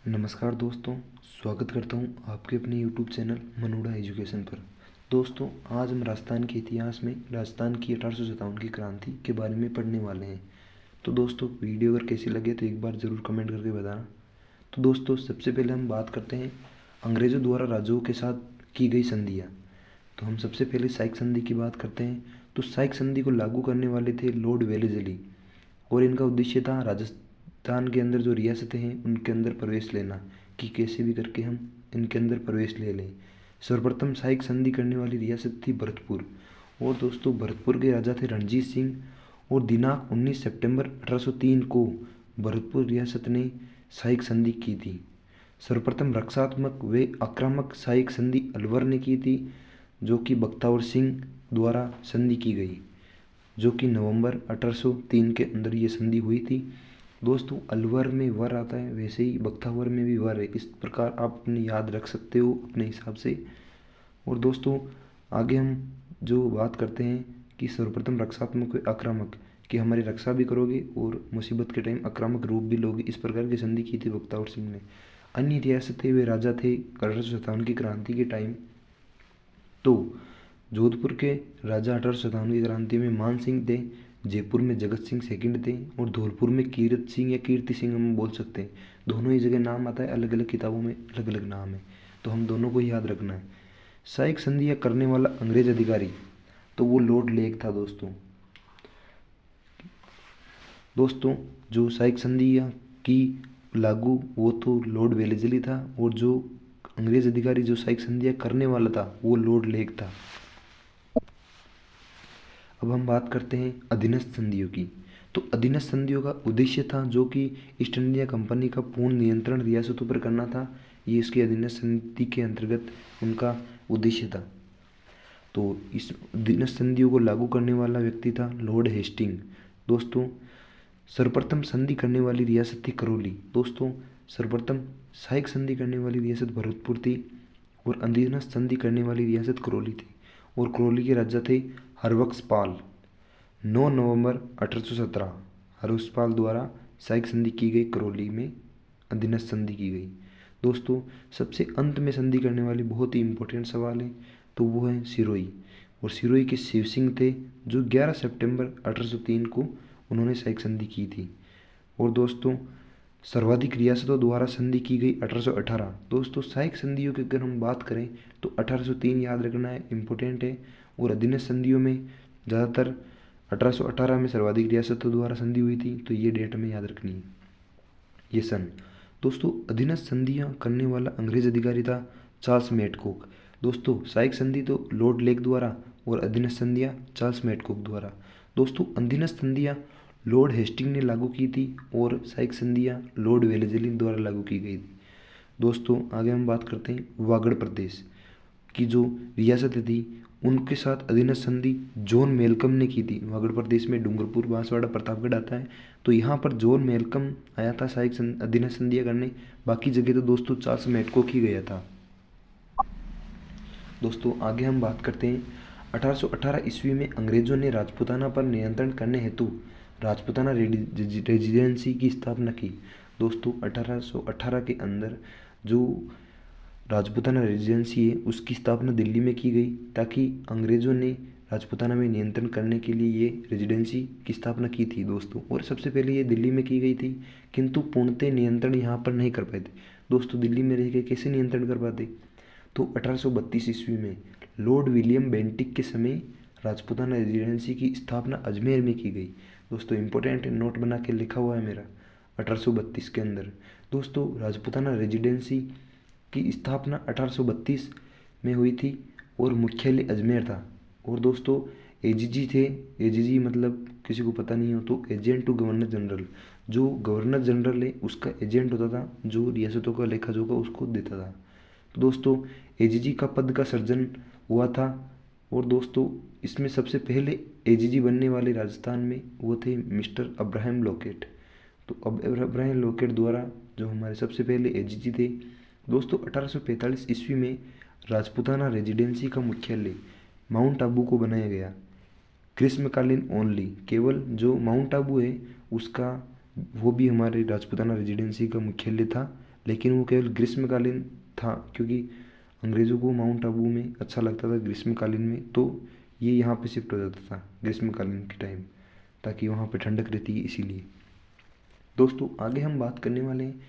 नमस्कार दोस्तों, स्वागत करता हूं आपके अपने यूट्यूब चैनल मनोड़ा एजुकेशन पर। दोस्तों, आज हम राजस्थान के इतिहास में राजस्थान की 1857 की क्रांति के बारे में पढ़ने वाले हैं। तो दोस्तों, वीडियो अगर कैसी लगे तो एक बार ज़रूर कमेंट करके बताना। तो दोस्तों, सबसे पहले हम बात करते हैं अंग्रेज़ों द्वारा राज्यों के साथ की गई संधियाँ। तो हम सबसे पहले साइक संधि की बात करते हैं। तो साइक संधि को लागू करने वाले थे लॉर्ड वेलेस्ली, और इनका उद्देश्य था राजस्थान के अंदर जो रियासतें हैं उनके अंदर प्रवेश लेना, कि कैसे भी करके हम इनके अंदर प्रवेश ले लें। सर्वप्रथम सहायक संधि करने वाली रियासत थी भरतपुर, और दोस्तों भरतपुर के राजा थे रणजीत सिंह, और दिनांक 19 सितंबर 1803 को भरतपुर रियासत ने सहायक संधि की थी। सर्वप्रथम रक्षात्मक व आक्रामक सहायक संधि अलवर ने की थी, जो कि बख्तावर सिंह द्वारा संधि की गई, जो कि नवंबर 1803 के अंदर ये संधि हुई थी। दोस्तों, अलवर में वर आता है, वैसे ही बख्तावर में भी वर है। इस प्रकार आप अपने याद रख सकते हो अपने हिसाब से। और दोस्तों, आगे हम जो बात करते हैं कि सर्वप्रथम रक्षात्मक व आक्रामक, कि हमारी रक्षा भी करोगे और मुसीबत के टाइम आक्रामक रूप भी लोगे, इस प्रकार की संधि की थी बख्तावर सिंह ने। अन्य रियासतें वे राजा थे 1857 की क्रांति के टाइम। तो जोधपुर के राजा 1857 की क्रांति में मान सिंह थे, जयपुर में जगत सिंह सेकंड थे, और धौलपुर में कीरत सिंह या कीर्ति सिंह हम बोल सकते हैं। दोनों ही जगह नाम आता है, अलग अलग किताबों में अलग अलग नाम है, तो हम दोनों को ही याद रखना है। सहायक संधियाँ करने वाला अंग्रेज अधिकारी, तो वो लॉर्ड लेक था दोस्तों। जो सहायक संधियाँ की लागू, वो तो लॉर्ड वेलेस्ली था, और जो अंग्रेज अधिकारी जो सहायक संधियाँ करने वाला था वो लॉर्ड लेक था। अब हम बात करते हैं अधीनस्थ संधियों की। तो अधीनस्थ संधियों का उद्देश्य था जो कि ईस्ट इंडिया कंपनी का पूर्ण नियंत्रण रियासतों पर करना था। ये इसकी अधीनस्थ संधि के अंतर्गत उनका उद्देश्य था। तो इस अधीनस्थ संधियों को लागू करने वाला व्यक्ति था लॉर्ड हेस्टिंग। दोस्तों, सर्वप्रथम संधि करने वाली रियासत थी करौली। दोस्तों, सर्वप्रथम सहायक संधि करने वाली रियासत भरतपुर थी, और अधीनस्थ संधि करने वाली रियासत करौली थी, और करौली के राजा थे हरबख्शपाल। 9 नवंबर 1817 हरबख्शपाल द्वारा सहायक संधि की गई, करौली में अधीनस्थ संधि की गई। दोस्तों, सबसे अंत में संधि करने वाली बहुत ही इंपॉर्टेंट सवाल है, तो वो है सिरोही। और सिरोही के शिव सिंह थे, जो 11 सितंबर 1803 को उन्होंने सहायक संधि की थी। और दोस्तों, सर्वाधिक रियासतों द्वारा संधि की गई 1818। दोस्तों, सहायक संधियों की अगर हम बात करें तो 1803 याद रखना है, इम्पोर्टेंट है। और अधीनस्थ संधियों में ज़्यादातर 1818 में सर्वाधिक रियासतों द्वारा संधि हुई थी, तो ये डेट हमें याद रखनी है, ये सन। दोस्तों, अधीनस्थ संधियाँ करने वाला अंग्रेज अधिकारी था चार्ल्स मैडकॉक। दोस्तों, सहायक संधि तो लॉर्ड लेक द्वारा, और अधीनस्थ संधियाँ चार्ल्स मैडकॉक द्वारा। दोस्तों, अधीनस्थ संधियाँ लॉर्ड हेस्टिंग ने लागू की थी, और सहायक संधियाँ लॉर्ड वेलेस्ली द्वारा लागू की गई थी। दोस्तों, आगे हम बात करते हैं वागड़ प्रदेश की जो रियासतें थी, उनके साथ अधीनस्थ संधि जॉन मेलकम ने की थी। वागड़ प्रदेश में डूंगरपुर, बांसवाड़ा, प्रतापगढ़ आता है, तो यहाँ पर जॉन मेलकम आया था सहायक अधीनस्थ संधियाँ करने। बाकी जगह तो दोस्तों चार्ल्स मैडकॉक ही गया था। दोस्तों, आगे हम बात करते हैं 1818 ईस्वी में अंग्रेजों ने राजपूताना पर नियंत्रण करने हेतु राजपूताना रेजिडेंसी की स्थापना की। दोस्तों, 1818 के अंदर जो राजपूताना रेजिडेंसी है उसकी स्थापना दिल्ली में की गई, ताकि अंग्रेजों ने राजपूताना में नियंत्रण करने के लिए ये रेजिडेंसी की स्थापना की थी दोस्तों। और सबसे पहले ये दिल्ली में की गई थी, किंतु पूर्णतः नियंत्रण यहाँ पर नहीं कर पाए थे दोस्तों। दिल्ली में रह के कैसे नियंत्रण कर पाते, तो 1832 ईस्वी में लॉर्ड विलियम बेंटिक के समय राजपूताना रेजिडेंसी की स्थापना अजमेर में की गई। दोस्तों, इंपॉर्टेंट नोट बना के लिखा हुआ है मेरा 1832 के अंदर। दोस्तों, राजपूताना रेजिडेंसी की स्थापना 1832 में हुई थी, और मुख्यालय अजमेर था। और दोस्तों, एजीजी थे, एजीजी मतलब किसी को पता नहीं हो तो एजेंट टू गवर्नर जनरल। जो गवर्नर जनरल है उसका एजेंट होता था, जो रियासतों का लेखा जोखा उसको देता था। तो दोस्तों, एजीजी का पद का सृजन हुआ था। और दोस्तों, इसमें सबसे पहले एजीजी बनने वाले राजस्थान में वो थे मिस्टर अब्राहम लॉकेट। तो अब अब्राहम लॉकेट द्वारा जो हमारे सबसे पहले एजीजी थे। दोस्तों, 1845 ईस्वी में राजपूताना रेजिडेंसी का मुख्यालय माउंट आबू को बनाया गया। ग्रीष्मकालीन ओनली, केवल जो माउंट आबू है उसका, वो भी हमारे राजपूताना रेजिडेंसी का मुख्यालय था लेकिन वो केवल ग्रीष्मकालीन था, क्योंकि अंग्रेज़ों को माउंट आबू में अच्छा लगता था ग्रीष्मकालीन में, तो ये यहाँ पे शिफ्ट हो जाता था ग्रीष्मकालीन के टाइम, ताकि वहाँ पे ठंडक रहती है इसीलिए। दोस्तों आगे हम बात करने वाले हैं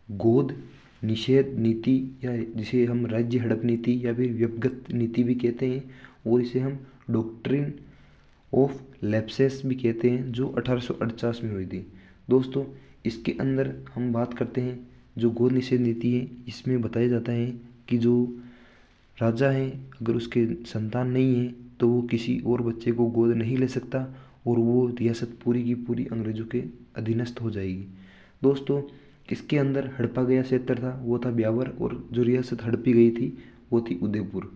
गोद निषेध नीति, या जिसे हम राज्य हड़प नीति या फिर व्यक्तिगत नीति भी कहते हैं, और इसे हम डॉक्ट्रिन ऑफ लैप्सेस भी कहते हैं, जो 1849 में हुई थी। दोस्तों इसके अंदर हम बात करते हैं जो गोद निषेध नीति है, इसमें बताया जाता है कि जो राजा है अगर उसके संतान नहीं है तो वो किसी और बच्चे को गोद नहीं ले सकता, और वो रियासत पूरी की पूरी अंग्रेज़ों के अधीनस्थ हो जाएगी। दोस्तों इसके अंदर हड़पा गया क्षेत्र था वो था ब्यावर, और जो रियासत हड़पी गई थी वो थी उदयपुर।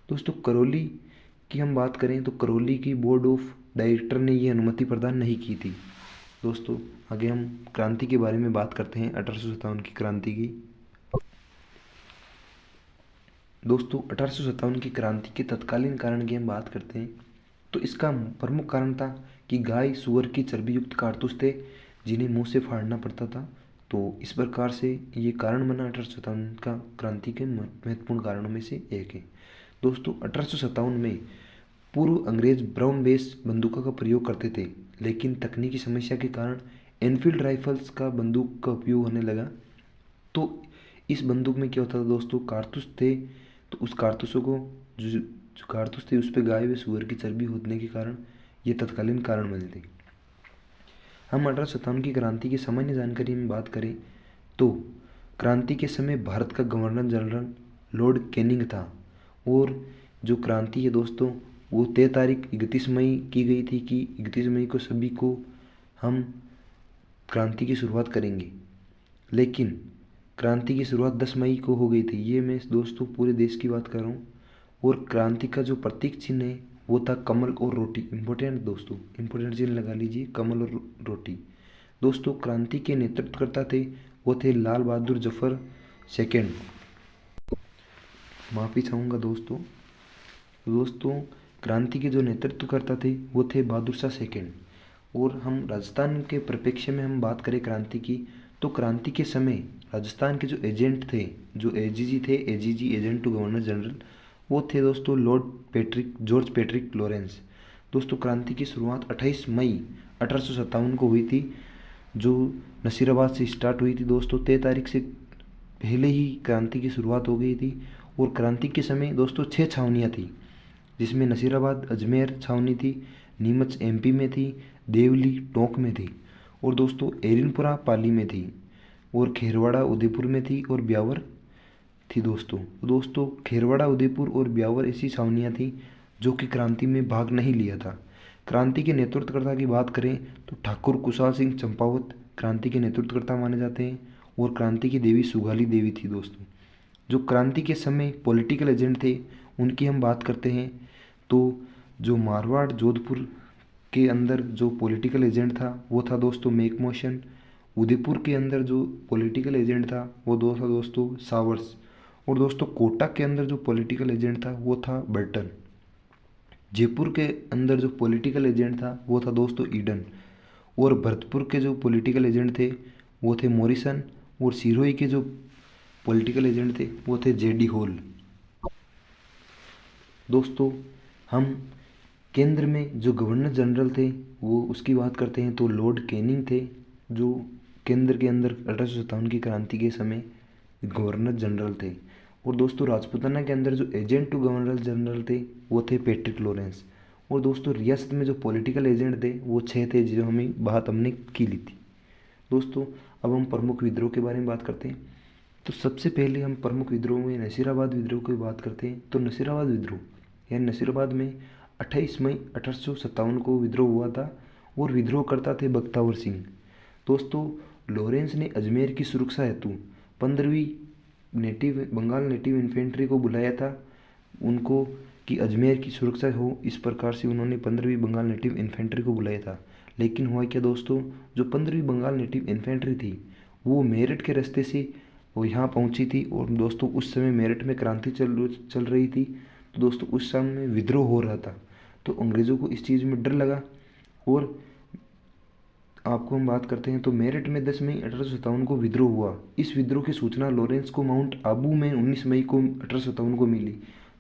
दोस्तों करौली की हम बात करें तो करौली की बोर्ड ऑफ डायरेक्टर ने ये अनुमति प्रदान नहीं की थी। दोस्तों आगे हम क्रांति के बारे में बात करते हैं, 1857 की क्रांति की। दोस्तों 1857 की क्रांति के तत्कालीन कारण की हम बात करते हैं तो इसका प्रमुख कारण था कि गाय सुअर की चर्बी युक्त कारतूस थे जिन्हें मुंह से फाड़ना पड़ता था। तो इस प्रकार से ये कारण बना 1857 का क्रांति के महत्वपूर्ण कारणों में से एक है। दोस्तों 1857 में पूर्व अंग्रेज ब्राउन बेस बंदूकों का प्रयोग करते थे, लेकिन तकनीकी समस्या के कारण एनफील्ड राइफल्स का बंदूक का उपयोग होने लगा। तो इस बंदूक में क्या होता था दोस्तों, कारतूस थे, तो उस कारतूसों को जो कारतूस थे उस पर गाय व सुअर की चर्बी होने के कारण ये तत्कालीन कारण बने थे। हम 1857 की क्रांति की सामान्य जानकारी में बात करें तो क्रांति के समय भारत का गवर्नर जनरल लॉर्ड कैनिंग था, और जो क्रांति है दोस्तों वो 31 मई की गई थी कि 31 मई को सभी को हम क्रांति की शुरुआत करेंगे, लेकिन क्रांति की शुरुआत 10 मई को हो गई थी। ये मैं दोस्तों पूरे देश की बात कर रहा हूँ। और क्रांति का जो प्रतीक चिन्ह है वो था कमल और रोटी। इम्पोर्टेंट दोस्तों, इम्पोर्टेंट चिन्ह लगा लीजिए, कमल और रोटी। दोस्तों क्रांति के नेतृत्वकर्ता थे वो थे लाल बहादुर जफर सेकेंड। माफ़ी चाहूँगा दोस्तों। दोस्तों क्रांति के जो नेतृत्वकर्ता थे वो थे बहादुर शाह सेकेंड। और हम राजस्थान के परिप्रेक्ष्य में हम बात करें क्रांति की, तो क्रांति के समय राजस्थान के जो एजेंट थे, जो एजीजी थे, AGG agent to governor general, वो थे दोस्तों जॉर्ज पैट्रिक लॉरेंस। दोस्तों क्रांति की शुरुआत 28 मई 1857 को हुई थी, जो नसीराबाद से स्टार्ट हुई थी। दोस्तों 3 तारीख से पहले ही क्रांति की शुरुआत हो गई थी। और क्रांति के समय दोस्तों 6 छावनियाँ थी, जिसमें नसीराबाद अजमेर छावनी थी, नीमच एमपी में थी, देवली टोंक में थी, और दोस्तों एरिनपुरा पाली में थी, और खेरवाड़ा उदयपुर में थी, और ब्यावर थी। दोस्तों खेरवाड़ा उदयपुर और ब्यावर ऐसी छावनियाँ थी जो कि क्रांति में भाग नहीं लिया था। क्रांति के नेतृत्वकर्ता की बात करें तो ठाकुर कुशाल सिंह चंपावत क्रांति के नेतृत्वकर्ता माने जाते हैं, और क्रांति की देवी सुगाली देवी थी। दोस्तों जो क्रांति के समय पॉलिटिकल एजेंट थे उनकी हम बात करते हैं तो जो मारवाड़ जोधपुर के अंदर जो पॉलिटिकल एजेंट था वो था दोस्तों मैकमोशन। उदयपुर के अंदर जो पॉलिटिकल एजेंट था वो था दोस्तों सावर्स। और दोस्तों कोटा के अंदर जो पॉलिटिकल एजेंट था वो था बर्टन। जयपुर के अंदर जो पॉलिटिकल एजेंट था वो था दोस्तों ईडन। और भरतपुर के जो पॉलिटिकल एजेंट थे वो थे मॉरिसन। और सिरोही के जो पॉलिटिकल एजेंट थे वो थे जेडी हॉल। दोस्तों हम केंद्र में जो गवर्नर जनरल थे वो उसकी बात करते हैं तो लॉर्ड कैनिंग थे, जो केंद्र के अंदर 1857 की क्रांति के समय गवर्नर जनरल थे। और दोस्तों राजपूताना के अंदर जो एजेंट टू गवर्नर जनरल थे वो थे पैट्रिक लॉरेंस। और दोस्तों रियासत में जो पॉलिटिकल एजेंट थे वो 6 थे, जो बात हमने की ली थी। दोस्तों अब हम प्रमुख विद्रोह के बारे में बात करते हैं। तो सबसे पहले हम प्रमुख विद्रोह में नसीराबाद विद्रोह की बात करते हैं। तो नसीराबाद विद्रोह यानी नसीराबाद में 28 मई 1857 को विद्रोह हुआ था, और विद्रोह करता थे बख्तावर सिंह। दोस्तों लॉरेंस ने अजमेर की सुरक्षा हेतु 15वीं बंगाल नेटिव इन्फेंट्री को बुलाया था उनको कि अजमेर की सुरक्षा हो, इस प्रकार से उन्होंने 15वीं बंगाल नेटिव इन्फेंट्री को बुलाया था। लेकिन हुआ क्या दोस्तों, जो 15वीं बंगाल नेटिव इन्फेंट्री थी वो मेरठ के रास्ते से वो यहाँ पहुँची थी। और दोस्तों उस समय मेरठ में क्रांति चल रही थी, तो दोस्तों उस समय विद्रोह हो रहा था। तो अंग्रेज़ों को इस चीज़ में डर लगा, और आपको हम बात करते हैं तो मेरठ में 10 मई 1857 को विद्रोह हुआ। इस विद्रोह की सूचना लॉरेंस को माउंट आबू में 19 मई को 1857 को मिली।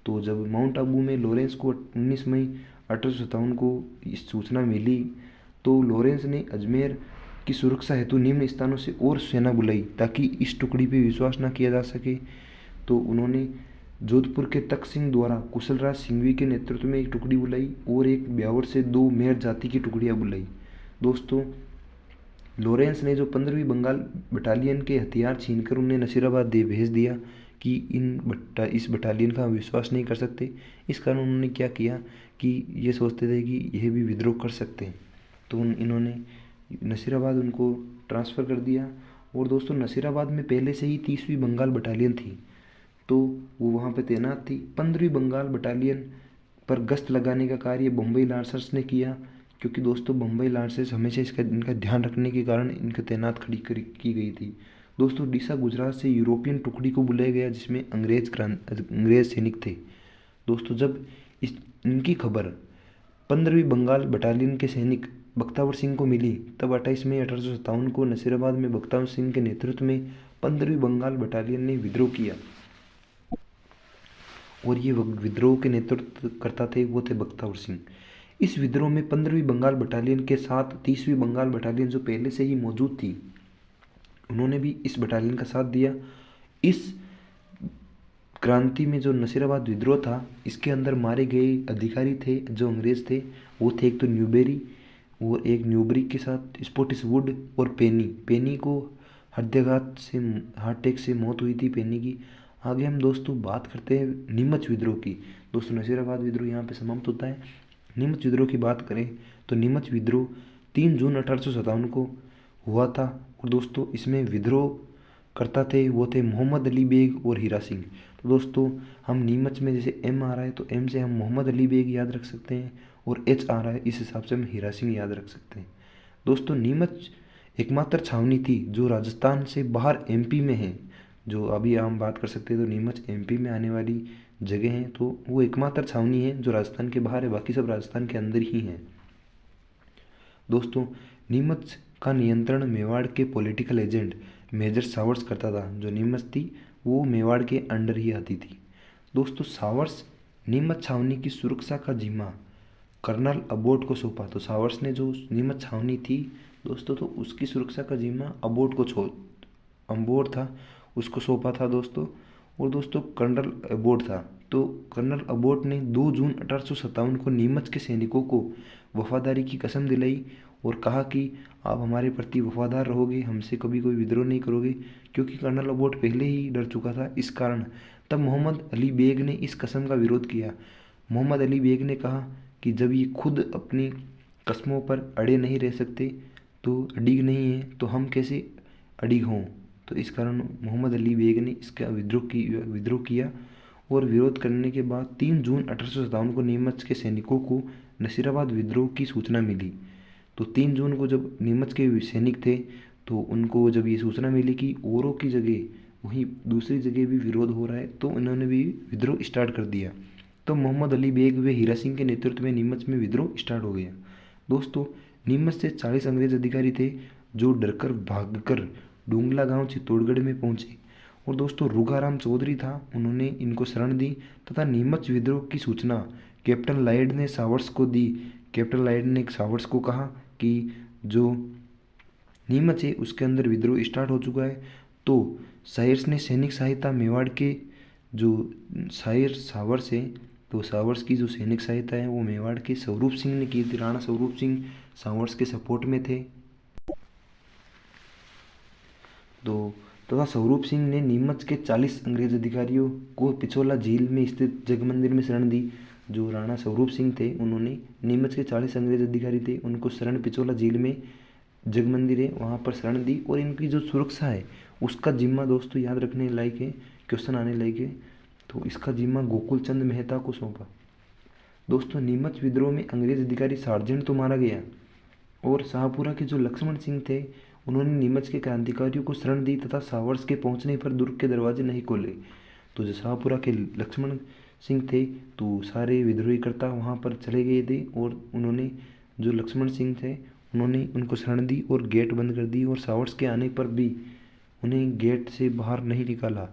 तो जब माउंट आबू में लॉरेंस को 19 मई 1857 को इस सूचना मिली तो लॉरेंस ने अजमेर की सुरक्षा हेतु निम्न स्थानों से और सेना बुलाई ताकि इस टुकड़ी पर विश्वास न किया जा सके। तो उन्होंने जोधपुर के तख्त सिंह द्वारा कुशलराज सिंघवी के नेतृत्व में एक टुकड़ी बुलाई और एक ब्यावर से 2 मेर जाति की टुकड़ियां बुलाई। दोस्तों, लॉरेंस ने जो 15वीं बंगाल बटालियन के हथियार छीनकर उन्हें नसीराबाद भेज दिया कि इस बटालियन का विश्वास नहीं कर सकते। इस कारण उन्होंने क्या किया कि ये सोचते थे कि यह भी विद्रोह कर सकते हैं, तो इन्होंने नसीराबाद उनको ट्रांसफ़र कर दिया। और दोस्तों, नसीराबाद में पहले से ही 30वीं बंगाल बटालियन थी, तो वो वहाँ पे तैनात थी। 15वीं बंगाल बटालियन पर गश्त लगाने का कार्य बम्बई लांसर्स ने किया, क्योंकि दोस्तों बम्बई लांसर्स हमेशा इनका ध्यान रखने के कारण इनका तैनात की गई थी। दोस्तों, डीसा गुजरात से यूरोपियन टुकड़ी को बुलाया गया जिसमें अंग्रेज सैनिक थे। दोस्तों, जब इनकी खबर 15वीं बंगाल बटालियन के सैनिक बख्तावर सिंह को मिली तब 28 मई 1857 को नसीराबाद में बख्तावर सिंह के नेतृत्व में 15वीं बंगाल बटालियन ने विद्रोह किया। और ये विद्रोह के नेतृत्व करता थे वो थे बख्तावर सिंह। इस विद्रोह में 15वीं बंगाल बटालियन के साथ 30वीं बंगाल बटालियन जो पहले से ही मौजूद थी, उन्होंने भी इस बटालियन का साथ दिया। इस क्रांति में जो नसीराबाद विद्रोह था, इसके अंदर मारे गए अधिकारी थे जो अंग्रेज थे, वो थे एक तो न्यूबेरी और एक न्यूबरी के साथ स्पॉटिस वुड और पेनी को हृदयाघात से हार्ट अटैक से मौत हुई थी पेनी की। आगे हम दोस्तों बात करते हैं नीमच विद्रोह की। दोस्तों, नसीराबाद विद्रोह यहाँ पे समाप्त होता है। नीमच विद्रोह की बात करें तो नीमच विद्रोह 3 जून 1857 को हुआ था। और दोस्तों, इसमें विद्रोह करता थे वो थे मोहम्मद अली बेग और हीरा सिंह। तो दोस्तों, हम नीमच में जैसे एम आ रहा है तो एम से हम मोहम्मद अली बेग याद रख सकते हैं, और एच आ रहा है इस हिसाब से हम हीरा सिंह याद रख सकते हैं। दोस्तों, नीमच एकमात्र छावनी थी जो राजस्थान से बाहर एमपी में है। जो अभी हम बात कर सकते हैं तो नीमच एमपी में आने वाली जगह है, तो वो एकमात्र छावनी है जो राजस्थान के बाहर है, बाकी सब राजस्थान के अंदर ही हैं। दोस्तों, नीमच का नियंत्रण मेवाड़ के पॉलिटिकल एजेंट मेजर सावर्स करता था। जो नीमच थी वो मेवाड़ के अंडर ही आती थी। दोस्तों, सावर्स नीमच छावनी की सुरक्षा का जिम्मा कर्नल अबोट को सौंपा। तो सावर्स ने जो नीमच छावनी थी दोस्तों, तो उसकी सुरक्षा का जिम्मा अम्बोट था उसको सौंपा था दोस्तों। और दोस्तों, कर्नल अबोट था। तो कर्नल अबोट ने 2 जून 1857 को नीमच के सैनिकों को वफादारी की कसम दिलाई और कहा कि आप हमारे प्रति वफादार रहोगे, हमसे कभी कोई विद्रोह नहीं करोगे, क्योंकि कर्नल अबोट पहले ही डर चुका था इस कारण। तब मोहम्मद अली बेग ने इस कसम का विरोध किया। मोहम्मद अली बेग ने कहा कि जब ये खुद अपनी कस्मों पर अड़े नहीं रह सकते, तो अड़िग नहीं है, तो हम कैसे अड़िग हों। तो इस कारण मोहम्मद अली बेग ने इसका विद्रोह किया। और विरोध करने के बाद 3 जून 1857 को नीमच के सैनिकों को नसीराबाद विद्रोह की सूचना मिली। तो 3 जून को जब नीमच के सैनिक थे तो उनको जब ये सूचना मिली कि औरों की जगह वहीं दूसरी जगह भी विरोध हो रहा है, तो उन्होंने भी विद्रोह स्टार्ट कर दिया। तो मोहम्मद अली बेग व हीरा सिंह के नेतृत्व में नीमच में विद्रोह स्टार्ट हो गया। दोस्तों, नीमच से 40 अंग्रेज अधिकारी थे जो डरकर भागकर डूंगला गांव चित्तौड़गढ़ में पहुंचे। और दोस्तों, रुगाराम चौधरी था, उन्होंने इनको शरण दी तथा नीमच विद्रोह की सूचना कैप्टन लाइड ने सावर्स को दी। कैप्टन लाइड ने सावर्स को कहा कि जो नीमच है उसके अंदर विद्रोह स्टार्ट हो चुका है। तो सायर्स ने सैनिक सहायता मेवाड़ के जो सावर्स है, तो सावर्स की जो सैनिक सहायता है वो मेवाड़ के स्वरूप सिंह ने की थी। राणा स्वरूप सिंह सावर्स के सपोर्ट में थे। तो तथा स्वरूप सिंह ने नीमच के 40 अंग्रेज अधिकारियों को पिछोला झील में स्थित जगमंदिर में शरण दी। जो राणा स्वरूप सिंह थे उन्होंने नीमच के 40 अंग्रेज अधिकारी थे उनको शरण पिछोला झील में जगमंदिर है वहाँ पर शरण दी। और इनकी जो सुरक्षा है उसका जिम्मा दोस्तों याद रखने लायक है, क्वेश्चन आने लायक है, तो इसका जिम्मा गोकुल चंद मेहता को सौंपा। दोस्तों, नीमच विद्रोह में अंग्रेज अधिकारी सार्जेंट तो मारा गया, और शाहपुरा के जो लक्ष्मण सिंह थे उन्होंने नीमच के क्रांतिकारियों को शरण दी तथा सावर्स के पहुंचने पर दुर्ग के दरवाजे नहीं खोले। तो जो शाहपुरा के लक्ष्मण सिंह थे तो सारे विद्रोहीकर्ता वहां पर चले गए थे, और उन्होंने जो लक्ष्मण सिंह थे उन्होंने उनको शरण दी और गेट बंद कर दी, और सावर्स के आने पर भी उन्हें गेट से बाहर नहीं निकाला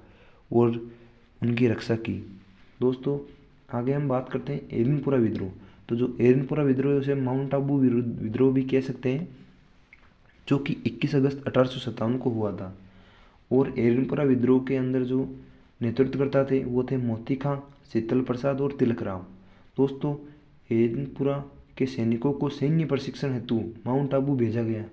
और उनकी रक्षा की। दोस्तों आगे हम बात करते हैं एरनपुरा विद्रोह। तो जो एरनपुरा विद्रोह उसे माउंट आबू विद्रोह भी कह सकते हैं, जो कि 21 अगस्त 1857 को हुआ था। और एरनपुरा विद्रोह के अंदर जो नेतृत्वकर्ता थे वो थे मोती खां, शीतल प्रसाद और तिलक राम। दोस्तों एरनपुरा के सैनिकों को सैन्य प्रशिक्षण हेतु माउंट आबू भेजा गया,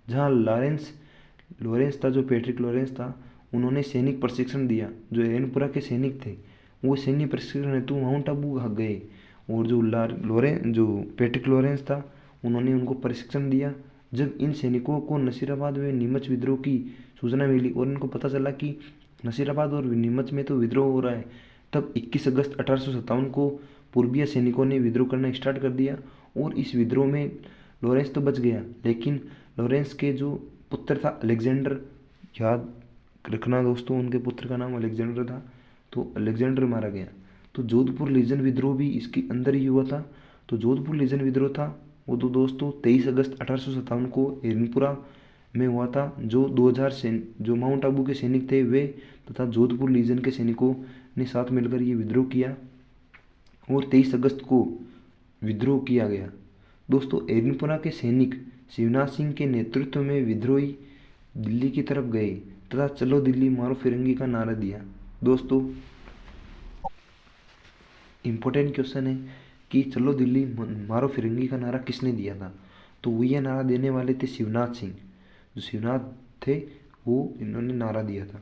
जहां लॉरेंस था, जो पैट्रिक लॉरेंस था, उन्होंने सैनिक प्रशिक्षण दिया। जो एरनपुरा के सैनिक थे वो सैन्य प्रशिक्षण हेतु माउंट आबू गए, और जो पैट्रिक लॉरेंस था उन्होंने उनको प्रशिक्षण दिया। जब इन सैनिकों को नसीराबाद व नीमच विद्रोह की सूचना मिली और इनको पता चला कि नसीराबाद और नीमच में तो विद्रोह हो रहा है, तब 21 अगस्त 1857 को पूर्वीय सैनिकों ने विद्रोह करना स्टार्ट कर दिया। और इस विद्रोह में लॉरेंस तो बच गया, लेकिन लॉरेंस के जो पुत्र था अलेक्जेंडर, याद रखना दोस्तों उनके पुत्र का नाम अलेक्जेंडर था, तो अलेक्जेंडर मारा गया। तो जोधपुर लीजन विद्रोह भी इसके अंदर ही हुआ था। तो जोधपुर लीजन विद्रोह था वो तो दोस्तों 23 अगस्त 1857 को एरनपुरा में हुआ था। जो 2000 जो माउंट आबू के सैनिक थे वे तथा जोधपुर लीजन के सैनिकों ने साथ मिलकर ये विद्रोह किया और 23 अगस्त को विद्रोह किया गया। दोस्तों एरनपुरा के सैनिक शिवनाथ सिंह के नेतृत्व में विद्रोही दिल्ली की तरफ गए तथा चलो दिल्ली मारो फिरंगी का नारा दिया। दोस्तों इम्पोर्टेंट क्वेश्चन है कि चलो दिल्ली मारो फिरंगी का नारा किसने दिया था? तो वो ये नारा देने वाले थे शिवनाथ सिंह। जो शिवनाथ थे वो इन्होंने नारा दिया था।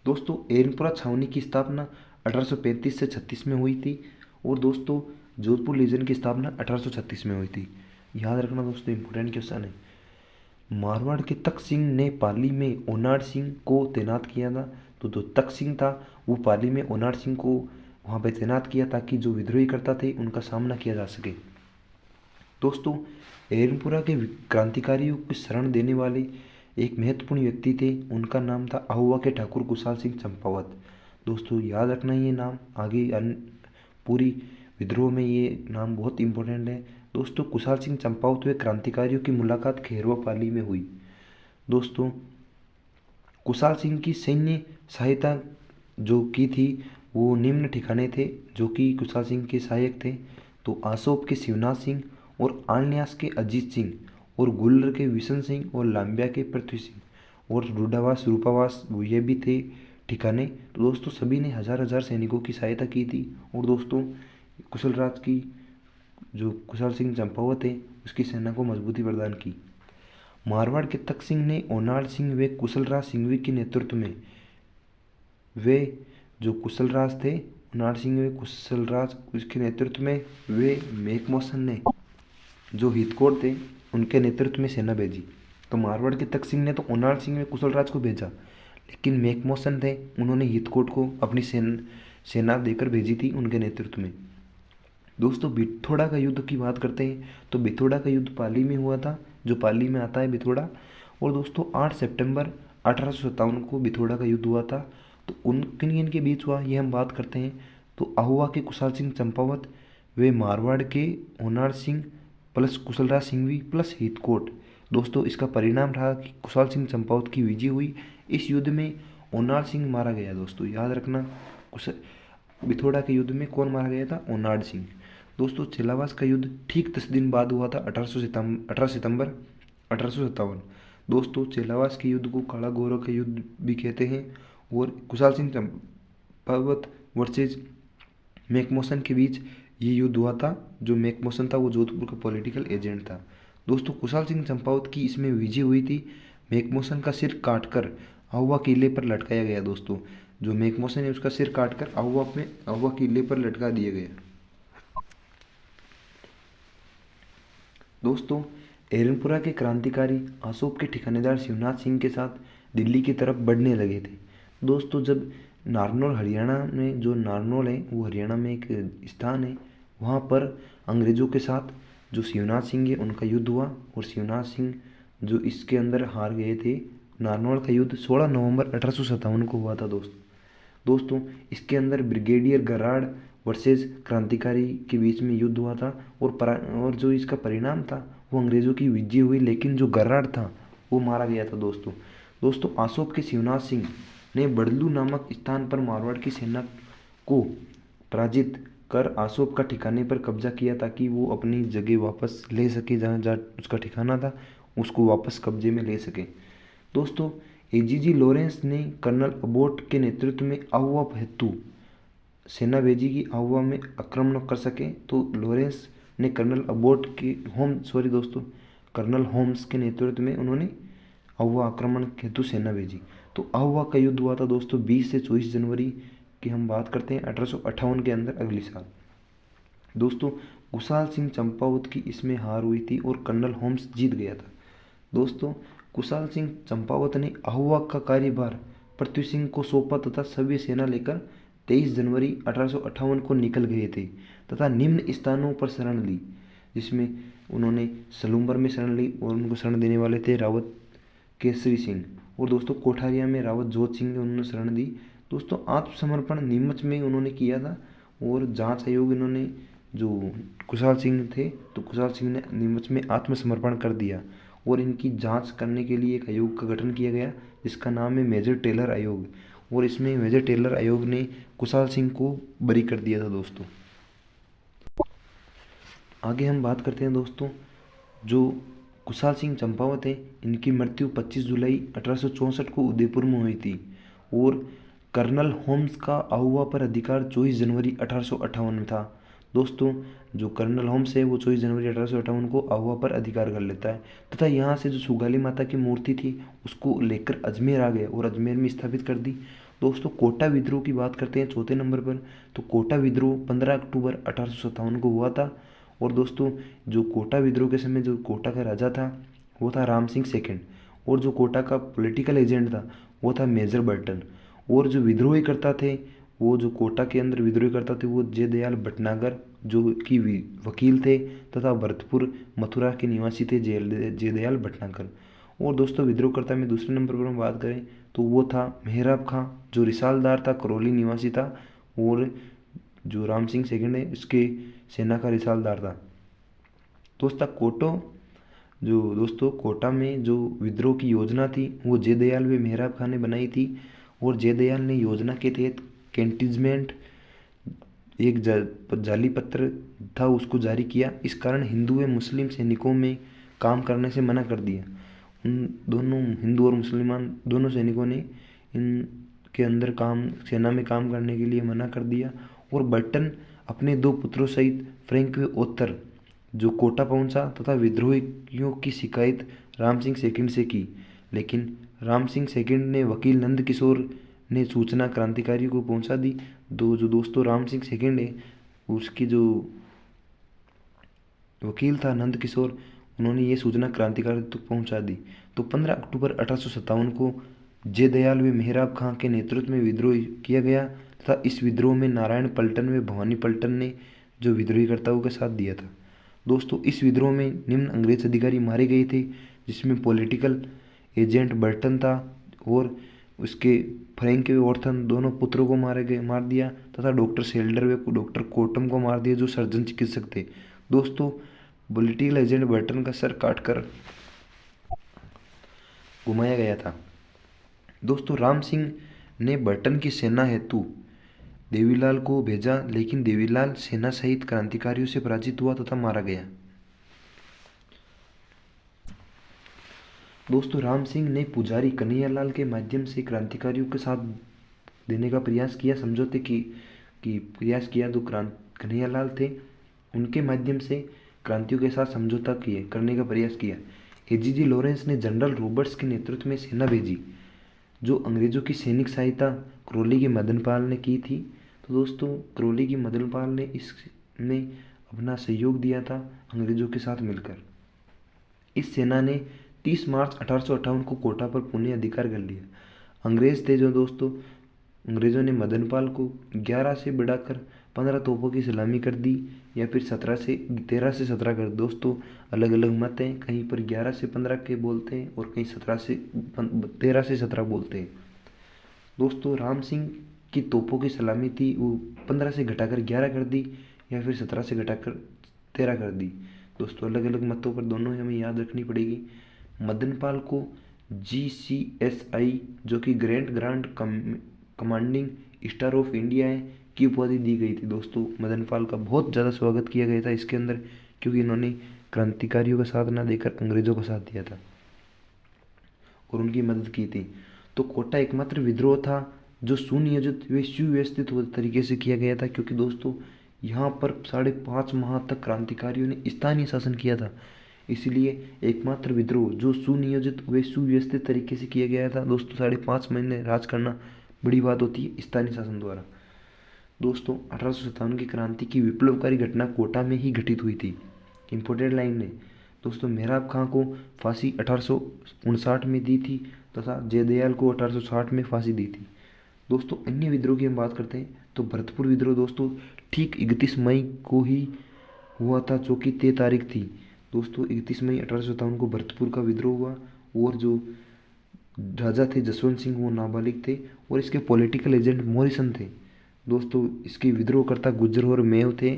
दोस्तों एरनपुरा छावनी की स्थापना 1835 से 36 में हुई थी, और दोस्तों जोधपुर लीजन की स्थापना 1836 में हुई थी। याद रखना दोस्तों इम्पोर्टेंट क्वेश्चन है। मारवाड़ के तख्त सिंह ने पाली में ओनाड सिंह को तैनात किया था। तो जो तख्त सिंह था वो पाली में ओनाड सिंह को वहाँ पे तैनात किया ताकि जो विद्रोही करता थे उनका सामना किया जा सके। दोस्तों एरनपुरा के क्रांतिकारियों को शरण देने वाले एक महत्वपूर्ण व्यक्ति थे, उनका नाम था आहुआ के ठाकुर कुशाल सिंह चंपावत। दोस्तों याद रखना ये नाम, आगे पूरी विद्रोह में ये नाम बहुत इंपॉर्टेंट है। दोस्तों कुशाल सिंह चंपावत व क्रांतिकारियों की मुलाकात खैरवा पाली में हुई। दोस्तों कुशाल सिंह की सैन्य सहायता जो की थी वो निम्न ठिकाने थे जो कि कुशाल सिंह के सहायक थे। तो आसोप के शिवनाथ सिंह और आलन्यास के अजीत सिंह और गुल्लर के विशन सिंह और लांबिया के पृथ्वी सिंह और रूडावास रूपावास ये भी थे ठिकाने। तो दोस्तों सभी ने हजार हजार सैनिकों की सहायता की थी। और दोस्तों कुशलराज की जो कुशाल सिंह चंपावत है उसकी सेना को मजबूती प्रदान की। मारवाड़ के तख्त सिंह ने ओनाड सिंह व कुशलराज सिंघवी के नेतृत्व में वे जो कुशलराज थे ओनाड सिंह व कुशलराज उसके नेतृत्व में वे मैकमोहन ने जो हितकोट थे उनके नेतृत्व में सेना भेजी। तो मारवाड़ के तख्त सिंह ने तो ओनाड सिंह व कुशलराज को भेजा, लेकिन मैकमोहन थे उन्होंने हितकोट को अपनी सेना देकर भेजी थी उनके नेतृत्व में। दोस्तों बिथोड़ा का युद्ध की बात करते हैं तो बिथोड़ा का युद्ध पाली में हुआ था, जो पाली में आता है बिथोड़ा। और दोस्तों 8 सितंबर 1857 को बिथोड़ा का युद्ध हुआ था। तो उन किन किन के बीच हुआ ये हम बात करते हैं। तो आहुआ के कुशाल सिंह चंपावत वे मारवाड़ के ओनाड सिंह प्लस कुशलराज सिंघवी प्लस हितकोट। दोस्तों इसका परिणाम रहा कि कुशाल सिंह चंपावत की विजय हुई। इस युद्ध में ओनाड सिंह मारा गया। दोस्तों याद रखना बिथोड़ा के युद्ध में कौन मारा गया था? ओनाड सिंह। दोस्तों चिलावास का युद्ध ठीक 10 दिन बाद हुआ था 18 सितंबर 1857। दोस्तों चिलावास के युद्ध को काला गौरव का युद्ध भी कहते हैं। और कुशाल सिंह चंपावत वर्सेज मैकमोहन के बीच ये युद्ध हुआ था। जो मैकमोहन था वो जोधपुर का पॉलिटिकल एजेंट था। दोस्तों कुशाल सिंह चंपावत की इसमें विजय हुई थी। मैकमोहन का सिर काटकर आहुआ किले पर लटकाया गया। दोस्तों जो मैकमोहन है उसका सिर काटकर आहुआ किले पर लटका दिया गया। दोस्तों एरनपुरा के क्रांतिकारी आसोप के ठिकानेदार शिवनाथ सिंह के साथ दिल्ली की तरफ बढ़ने लगे थे। दोस्तों जब नारनौल हरियाणा में, जो नारनौल है वो हरियाणा में एक स्थान है, वहाँ पर अंग्रेज़ों के साथ जो शिवनाथ सिंह है उनका युद्ध हुआ और शिवनाथ सिंह जो इसके अंदर हार गए थे। नारनौल का युद्ध 16 नवंबर 1857 को हुआ था। दोस्तों इसके अंदर ब्रिगेडियर गराड वर्सेस क्रांतिकारी के बीच में युद्ध हुआ था और जो इसका परिणाम था वो अंग्रेज़ों की विजय हुई, लेकिन जो गर्राड था वो मारा गया था दोस्तों। दोस्तों आसोप के शिवनाथ सिंह ने बड़लू नामक स्थान पर मारवाड़ की सेना को पराजित कर आसोप का ठिकाने पर कब्जा किया ताकि वो अपनी जगह वापस ले सके, जहाँ जहाँ उसका ठिकाना था उसको वापस कब्जे में ले सके। दोस्तों एजीजी लॉरेंस ने कर्नल अबोट के नेतृत्व में आहुआ हेतु सेना भेजी कि आहुआ में आक्रमण कर सके। तो लॉरेंस ने कर्नल अबोट के कर्नल होम्स के नेतृत्व में उन्होंने आहुआ आक्रमण हेतु सेना भेजी। तो आहुआ का युद्ध हुआ था दोस्तों 20 से 24 जनवरी की हम बात करते हैं 1858 के अंदर, अगली साल। दोस्तों कुशाल सिंह चंपावत की इसमें हार हुई थी और कर्नल होम्स जीत गया था। दोस्तों कुशाल सिंह चंपावत ने आहुआ का कार्यभार पृथ्वी सिंह को सौंपा तथा सभी सेना लेकर 23 जनवरी 1858 को निकल गए थे तथा निम्न स्थानों पर शरण ली, जिसमें उन्होंने सलूम्बर में शरण ली और उनको शरण देने वाले थे रावत केसरी सिंह, और दोस्तों कोठारिया में रावत जोत सिंह ने उन्होंने शरण दी। दोस्तों आत्मसमर्पण नीमच में उन्होंने किया था और जांच आयोग इन्होंने जो कुशाल सिंह थे तो कुशाल सिंह ने नीमच में आत्मसमर्पण कर दिया और इनकी जांच करने के लिए एक आयोग का गठन किया गया जिसका नाम है मेजर टेलर आयोग, और इसमें मेजर टेलर आयोग ने कुशाल सिंह को बरी कर दिया था दोस्तों। आगे हम बात करते हैं दोस्तों, जो कुशाल सिंह चंपावत है इनकी मृत्यु 25 जुलाई 1864 को उदयपुर में हुई थी और कर्नल होम्स का आहुआ पर अधिकार 24 जनवरी 1858 में था। दोस्तों जो कर्नल होम्स है वो 24 जनवरी 1858 को आहुआ पर अधिकार कर लेता है तथा यहाँ से जो सुगाली माता की मूर्ति थी उसको लेकर अजमेर आ गया और अजमेर में स्थापित कर दी। दोस्तों कोटा विद्रोह की बात करते हैं चौथे नंबर पर, तो कोटा विद्रोह 15 अक्टूबर 1857 को हुआ था। और दोस्तों जो कोटा विद्रोह के समय जो कोटा का राजा था वो था राम सिंह सेकंड, और जो कोटा का पॉलिटिकल एजेंट था वो था मेजर बर्टन, और जो विद्रोही करता थे वो जो कोटा के अंदर विद्रोही करता थे वो जयदयाल भटनागर जो कि वकील थे तथा भरतपुर मथुरा के निवासी थे जयदयाल भटनागर। और दोस्तों विद्रोहकर्ता में दूसरे नंबर पर हम बात करें तो वो था मेहराब खां जो रिसालदार था, करौली निवासी था, और जो राम सिंह सेकंड है इसके सेना का रिसालदार था। दोस्तों कोटा में जो विद्रोह की योजना थी वो जयदयाल व मेहराब खां ने बनाई थी, और जयदयाल ने योजना के तहत कैंटोनमेंट एक जाली पत्र था उसको जारी किया। इस कारण हिंदू व मुस्लिम सैनिकों में काम करने से मना कर दिया। उन दोनों हिंदू और मुसलमान दोनों सैनिकों ने इनके अंदर सेना में काम करने के लिए मना कर दिया, और बर्टन अपने 2 पुत्रों सहित फ्रैंक व ओतर जो कोटा पहुंचा तथा विद्रोहियों की शिकायत राम सिंह सेकंड से की, लेकिन राम सिंह सेकंड ने वकील नंद किशोर ने सूचना क्रांतिकारी को पहुंचा दी। जो दोस्तों राम सिंह सेकंड है उसकी जो वकील था नंद किशोर, उन्होंने ये सूचना क्रांतिकारी तक पहुंचा दी। तो 15 अक्टूबर 1857 को जयदयाल व मेहराब खां के नेतृत्व में विद्रोह किया गया तथा इस विद्रोह में नारायण पलटन व भवानी पलटन ने जो विद्रोहीकर्ताओं के साथ दिया था। दोस्तों इस विद्रोह में निम्न अंग्रेज अधिकारी मारे गए थे, जिसमें पॉलिटिकल एजेंट बर्टन था और उसके फ्रैंक व ऑर्थन दोनों पुत्रों को मार दिया तथा डॉक्टर सेल्डर व डॉक्टर कोटम को मार दिया जो सर्जन चिकित्सक थे। दोस्तों पॉलिटिकल एजेंट बर्टन का सर काटकर घुमाया गया था। दोस्तों राम सिंह ने बर्टन की सेना हेतु देवीलाल को भेजा, लेकिन देवीलाल सेना सहित क्रांतिकारियों से पराजित हुआ तथा मारा गया। दोस्तों राम सिंह ने पुजारी कन्हैयालाल के माध्यम से क्रांतिकारियों के साथ देने का प्रयास किया, समझौते की प्रयास किया। जो कन्हैयालाल थे उनके माध्यम से क्रांतियों के साथ समझौता करने का प्रयास किया। एजीजी लॉरेंस ने जनरल रॉबर्ट्स के नेतृत्व में सेना भेजी जो अंग्रेजों की सैनिक सहायता करौली के मदनपाल ने की थी। तो दोस्तों करौली की मदनपाल ने इसमें अपना सहयोग दिया था अंग्रेजों के साथ मिलकर। इस सेना ने 30 मार्च 1858 को कोटा पर पुनः अधिकार कर लिया। अंग्रेज थे जो दोस्तों, अंग्रेजों ने मदनपाल को 11 से बढ़ाकर 15 तोपों की सलामी कर दी या फिर 13 से 17 कर। दोस्तों अलग अलग मत हैं, कहीं पर 11 से 15 के बोलते हैं और कहीं 13 से 17 बोलते हैं। दोस्तों राम सिंह की तोपों की सलामी थी वो 15 से घटाकर 11 कर दी या फिर 17 से घटाकर 13 कर दी। दोस्तों अलग अलग मतों पर दोनों हमें याद रखनी पड़ेगी। मदनपाल को GCSI जो कि grand commanding star of India है की उपाधि दी गई थी। दोस्तों मदनपाल का बहुत ज़्यादा स्वागत किया गया था इसके अंदर, क्योंकि इन्होंने क्रांतिकारियों का साथ न देकर अंग्रेजों का साथ दिया था और उनकी मदद की थी। तो कोटा एकमात्र विद्रोह था जो सुनियोजित व सुव्यवस्थित तरीके से किया गया था, क्योंकि दोस्तों यहाँ पर 5.5 माह तक क्रांतिकारियों ने स्थानीय शासन किया था। इसलिए एकमात्र विद्रोह जो सुनियोजित व सुव्यवस्थित तरीके से किया गया था। दोस्तों 5.5 महीने राज करना बड़ी बात होती है स्थानीय शासन द्वारा। दोस्तों 1857 की क्रांति की विप्लवकारी घटना कोटा में ही घटित हुई थी। इम्पोर्टेंट लाइन है दोस्तों, मेहराब खां को फांसी 1859 में दी थी तथा जयदयाल को 1860 में फांसी दी थी। दोस्तों अन्य विद्रोह की हम बात करते हैं तो भरतपुर विद्रोह दोस्तों ठीक 31 मई को ही हुआ था, जो कि 3 तारीख थी। दोस्तों 31 मई 1857 को भरतपुर का विद्रोह हुआ और जो राजा थे जसवंत सिंह वो नाबालिग थे और इसके पॉलिटिकल एजेंट मॉरिसन थे। दोस्तों इसके विद्रोहकर्ता गुज्जर और मेव थे।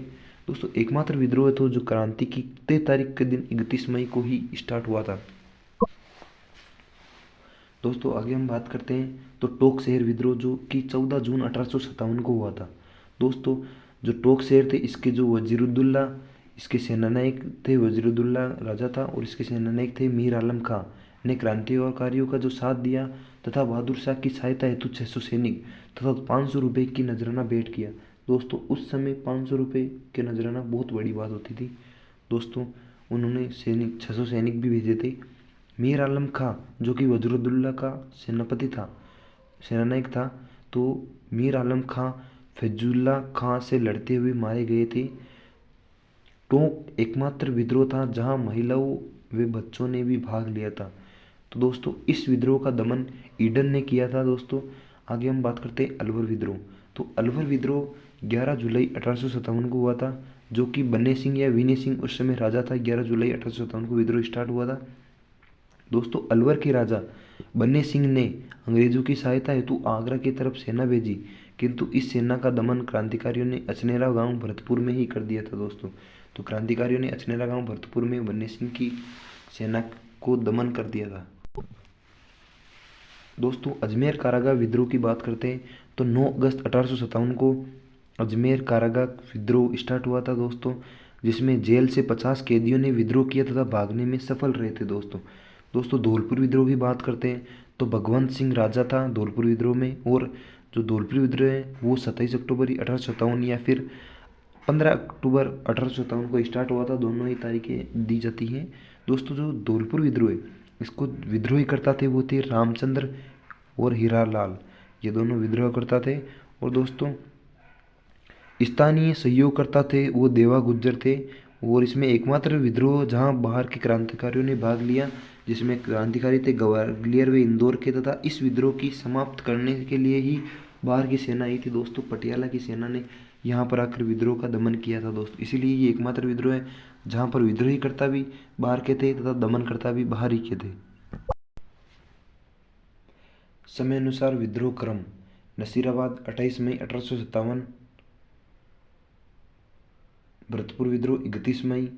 दोस्तों एकमात्र विद्रोह तो जो क्रांति की 3 तारीख के दिन 31 मई को ही स्टार्ट हुआ था। दोस्तों आगे हम बात करते हैं तो टोक शहर विद्रोह जो कि 14 जून 1857 को हुआ था। दोस्तों जो टोक शहर थे इसके जो वजीरुद्दौला इसके सेनानायक थे, वजीरुद्दौला राजा था और इसके सेनानायक थे मीर आलम खां ने क्रांतिकारियों का जो साथ दिया तथा बहादुर शाह की सहायता हेतु 600 सैनिक तथा 500 रुपये की नजराना भेंट किया। दोस्तों उस समय 500 रुपये के नजराना बहुत बड़ी बात होती थी। दोस्तों उन्होंने 600 सैनिक भी भेजे थे। मीर आलम खां जो कि वजीरुद्दौला का सेनापति था, सेनानायक था, तो मीर आलम खां फैजुल्ला खां से लड़ते हुए मारे गए थे। टोंक एकमात्र विद्रोह था जहां महिलाओं व बच्चों ने भी भाग लिया था। तो दोस्तों इस विद्रोह का दमन ईडन ने किया था। दोस्तों आगे हम बात करते हैं अलवर विद्रोह। तो अलवर विद्रोह 11 जुलाई 1857 को हुआ था, जो कि बन्ने सिंह या विनय सिंह उस समय राजा था। 11 जुलाई 1857 को विद्रोह स्टार्ट हुआ था। दोस्तों अलवर के राजा बन्ने सिंह ने अंग्रेजों की सहायता हेतु आगरा की तरफ सेना भेजी, किंतु इस सेना का दमन क्रांतिकारियों ने अचनेरा गांव भरतपुर में ही कर दिया था। दोस्तों तो क्रांतिकारियों ने अचनेरा गांव भरतपुर में बन्ने सिंह की सेना को दमन कर दिया था। दोस्तों अजमेर कारागार विद्रोह की बात करते हैं तो 9 अगस्त 1857 को अजमेर कारागार विद्रोह स्टार्ट हुआ था। दोस्तों जिसमें जेल से 50 कैदियों ने विद्रोह किया तथा भागने में सफल रहे थे। दोस्तों धौलपुर विद्रोह की बात करते हैं तो भगवंत सिंह राजा था धौलपुर विद्रोह में, और जो धौलपुर विद्रोह है वो 27 अक्टूबर 1857 या फिर 15 अक्टूबर 1857 को स्टार्ट हुआ था। दोनों ही तारीखें दी जाती हैं। दोस्तों जो धौलपुर विद्रोह है इसको विद्रोही करता थे वो थे रामचंद्र और हीरालाल, ये दोनों विद्रोह करता थे। और दोस्तों स्थानीय सहयोगकर्ता थे वो देवा गुज्जर थे। और इसमें एकमात्र विद्रोह जहां बाहर के क्रांतिकारियों ने भाग लिया, जिसमें क्रांतिकारी थे ग्वालियर व इंदौर के, तथा इस विद्रोह की समाप्त करने के लिए ही बाहर की सेना आई थी। दोस्तों पटियाला की सेना ने यहाँ पर आकर विद्रोह का दमन किया था। दोस्तों इसीलिए ये एकमात्र विद्रोह है जहाँ पर विद्रोही करता भी बाहर के थे तथा दमनकर्ता भी बाहर ही के थे। समय अनुसार विद्रोह क्रम: नसीराबाद 28 मई 1857, भरतपुर विद्रोह 31 मई,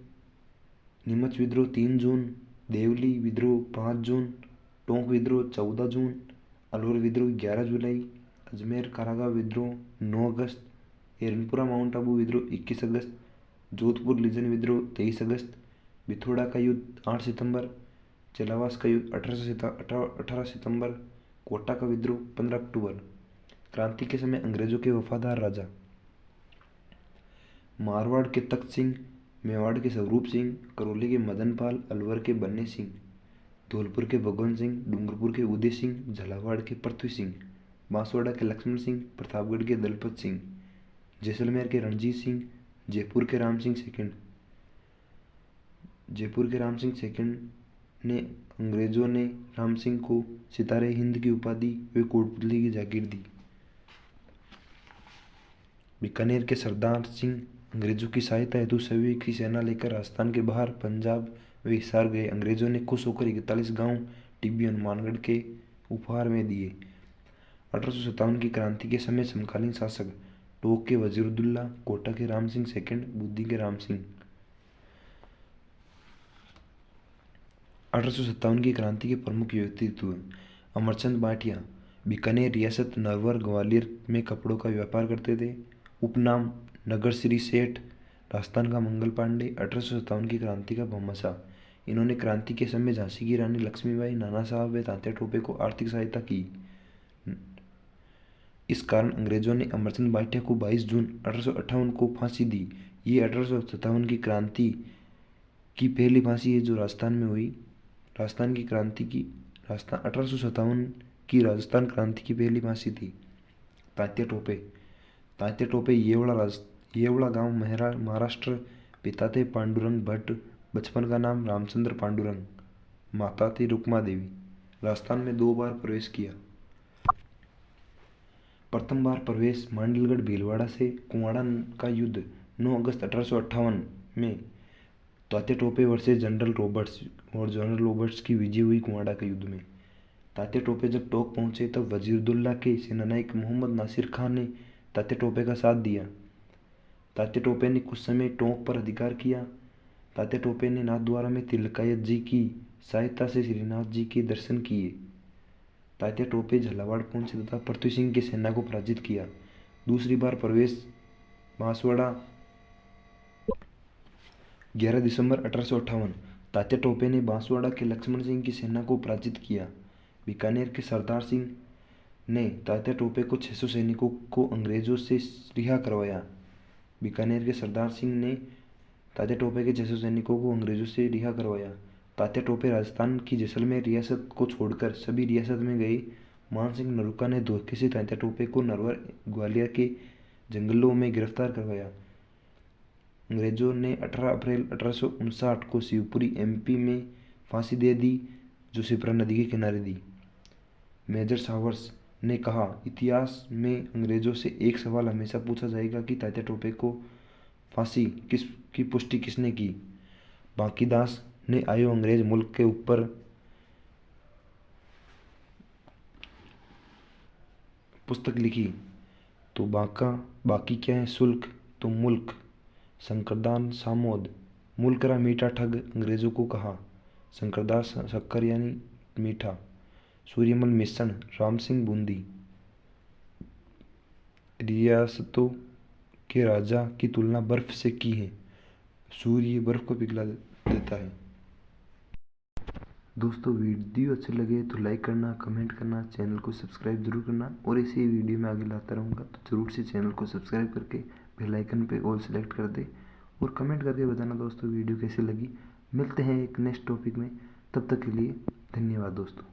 नीमच विद्रोह 3 जून, देवली विद्रोह 5 जून, टोंक विद्रोह 14 जून, अलवर विद्रोह 11 जुलाई, अजमेर कारागार विद्रोह 9 अगस्त, एरनपुरा माउंट आबू विद्रोह 21 अगस्त, जोधपुर लीजन विद्रोह 23 अगस्त, बिथोड़ा का युद्ध 8 सितंबर, चलावास का युद्ध 18 सितंबर, कोटा का विद्रोह 15 अक्टूबर। क्रांति के समय अंग्रेजों के वफादार राजा: मारवाड़ के तख्त सिंह, मेवाड़ के स्वरूप सिंह, करौली के मदनपाल, अलवर के बन्ने सिंह, धौलपुर के भगवंत सिंह, डूंगरपुर के उदय सिंह, झालावाड़ के पृथ्वी सिंह, बांसवाड़ा के लक्ष्मण सिंह, प्रतापगढ़ के दलपत सिंह, जैसलमेर के रणजीत सिंह, जयपुर के राम सिंह सेकंड ने अंग्रेजों ने राम सिंह को सितारे हिंद की उपाधि व कोटपुतली की जागीर दी। बीकानेर के सरदार सिंह अंग्रेजों की सहायता हेतु सभी की सेना लेकर राजस्थान के बाहर पंजाब व हिसार गए। अंग्रेजों ने खुश होकर 41 गांव टिब्बी हनुमानगढ़ के उपहार में दिए। 1857 की क्रांति के समय समकालीन शासक: टोंक के वजीरुद्दौला, कोटा के राम सिंह सेकंड, बुद्धि के राम सिंह। 1857 की क्रांति के प्रमुख व्यक्तित्व अमरचंद भाटिया बीकानेर रियासत नरवर ग्वालियर में कपड़ों का व्यापार करते थे। उपनाम नगर श्री सेठ, राजस्थान का मंगल पांडे, 1857 की क्रांति का भामाशाह। इन्होंने क्रांति के समय झांसी की रानी लक्ष्मीबाई, नाना साहब व तात्या टोपे को आर्थिक सहायता की। इस कारण अंग्रेजों ने अमरचंद भाटिया को 22 जून 1858 को फांसी दी। ये 1857 की क्रांति की पहली फांसी है जो राजस्थान में हुई। राजस्थान की क्रांति की 1857 की राजस्थान क्रांति की पहली फांसी थी। तात्या टोपे येवड़ा गांव महाराष्ट्र। पिता थे पांडुरंग भट्ट। बचपन का नाम रामचंद्र पांडुरंग। माता थी रुक्मा देवी। राजस्थान में 2 बार प्रवेश किया। प्रथम बार प्रवेश मांडलगढ़ भीलवाड़ा से। कुआड़ा का युद्ध 9 अगस्त 1858 में Tatya Tope versus general Roberts की विजय हुई। कुआड़ा के युद्ध में तात्या टोपे जब टोंक पहुंचे तब वजीरुद्दौला के सेनानायक मोहम्मद नासिर खान ने तात्या टोपे का साथ दिया। तात्या टोपे ने कुछ समय टोंक पर अधिकार किया। तात्या टोपे ने नाथद्वारा में तिलकायत जी की सहायता से श्रीनाथ जी के दर्शन किए। तात्या टोपे झालावाड़ पहुंचे तथा पृथ्वी सिंह की सेना को पराजित किया। दूसरी बार प्रवेश बांसवाड़ा 11 दिसंबर 1858। तात्या टोपे ने बांसवाड़ा के लक्ष्मण सिंह की सेना को पराजित किया। बीकानेर के सरदार सिंह ने तात्या टोपे को 600 सैनिकों को अंग्रेजों से रिहा करवाया। बीकानेर के सरदार सिंह ने तात्या टोपे के 600 सैनिकों को अंग्रेजों से रिहा करवाया। तात्या टोपे राजस्थान की जैसलमेर रियासत को छोड़कर सभी रियासत में गए। मानसिंह नरूका ने धोखे से तात्या टोपे को नरवर ग्वालियर के जंगलों में गिरफ्तार करवाया। अंग्रेजों ने 18 अप्रैल 1859 को शिवपुरी एमपी में फांसी दे दी जो शिप्रा नदी के किनारे दी। मेजर सावर्स ने कहा, इतिहास में अंग्रेजों से एक सवाल हमेशा पूछा जाएगा कि तात्या टोपे को फांसी की पुष्टि किसने की। बांकीदास ने आयो अंग्रेज मुल्क के ऊपर पुस्तक लिखी तो बाकी क्या है शुल्क तो मुल्क। शंकरदास सामोद मुल्करा मीठा ठग अंग्रेजों को कहा। शंकरदास शक्कर यानी मीठा। सूर्यमल मिश्रण राम सिंह बूंदी। रियासतों के राजा की तुलना बर्फ से की है। सूर्य बर्फ को पिघला देता है। दोस्तों वीडियो अच्छे लगे तो लाइक करना, कमेंट करना, चैनल को सब्सक्राइब जरूर करना और ऐसे ही वीडियो मैं आगे लाता रहूँगा तो जरूर से चैनल को सब्सक्राइब करके बेल आइकन पे ऑल सेलेक्ट कर दे और कमेंट करके बताना दोस्तों वीडियो कैसी लगी। मिलते हैं एक नेक्स्ट टॉपिक में, तब तक के लिए धन्यवाद दोस्तों।